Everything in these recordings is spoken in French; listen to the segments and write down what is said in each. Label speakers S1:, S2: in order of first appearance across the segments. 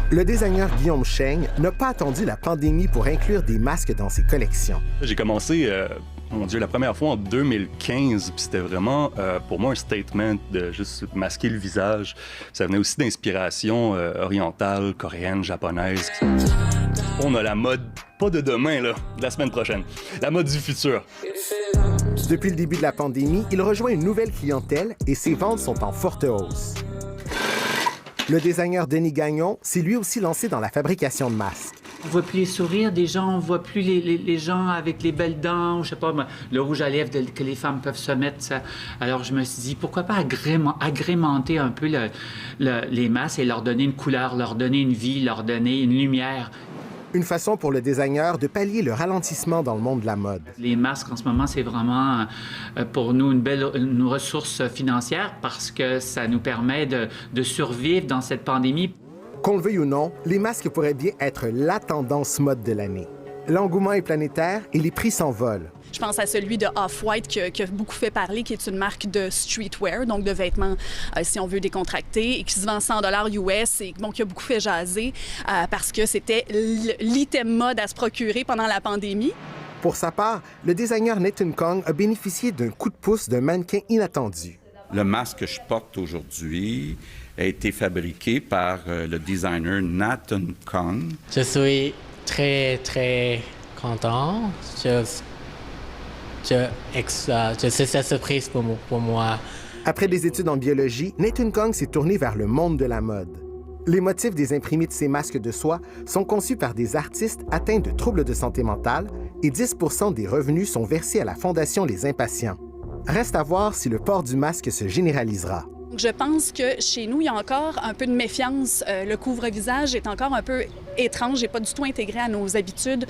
S1: Le designer Guillaume Chaigne n'a pas attendu la pandémie pour inclure des masques dans ses collections.
S2: J'ai commencé, la première fois en 2015, puis c'était vraiment, pour moi, un statement de juste masquer le visage. Ça venait aussi d'inspiration orientale, coréenne, japonaise. On a la mode, pas de demain, là, de la semaine prochaine, la mode du futur.
S1: Depuis le début de la pandémie, il rejoint une nouvelle clientèle et ses ventes sont en forte hausse. Le designer Denis Gagnon s'est lui aussi lancé dans la fabrication de masques.
S3: On voit plus les sourires des gens, on voit plus les gens avec les belles dents, je sais pas, le rouge à lèvres que les femmes peuvent se mettre. Ça. Alors je me suis dit, pourquoi pas agrémenter un peu les masques et leur donner une couleur, leur donner une vie, leur donner une lumière.
S1: Une façon pour le designer de pallier le ralentissement dans le monde de la mode.
S3: Les masques, en ce moment, c'est vraiment pour nous une ressource financière parce que ça nous permet de survivre dans cette pandémie.
S1: Qu'on le veuille ou non, les masques pourraient bien être la tendance mode de l'année. L'engouement est planétaire et les prix s'envolent.
S4: Je pense à celui de Off-White qui a beaucoup fait parler, qui est une marque de streetwear, donc de vêtements, si on veut, décontractés, et qui se vend 100 $ US et qui a beaucoup fait jaser parce que c'était l'item mode à se procurer pendant la pandémie.
S1: Pour sa part, le designer Nathan Kong a bénéficié d'un coup de pouce d'un mannequin inattendu.
S5: Le masque que je porte aujourd'hui a été fabriqué par le designer Nathan Kong.
S6: Je suis très, très content. C'est sa surprise pour moi.
S1: Après des études en biologie, Nathan Kong s'est tourné vers le monde de la mode. Les motifs des imprimés de ces masques de soie sont conçus par des artistes atteints de troubles de santé mentale et 10 % des revenus sont versés à la Fondation Les Impatients. Reste à voir si le port du masque se généralisera.
S4: Je pense que chez nous, il y a encore un peu de méfiance. Le couvre-visage est encore un peu étrange et pas du tout intégré à nos habitudes.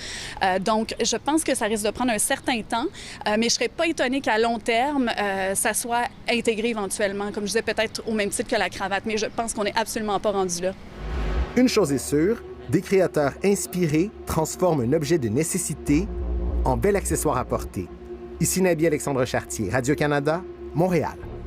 S4: Donc, je pense que ça risque de prendre un certain temps, mais je ne serais pas étonnée qu'à long terme, ça soit intégré éventuellement, comme je disais, peut-être au même titre que la cravate, mais je pense qu'on n'est absolument pas rendu là.
S1: Une chose est sûre, des créateurs inspirés transforment un objet de nécessité en bel accessoire à porter. Ici Nabi Alexandre Chartier, Radio-Canada, Montréal.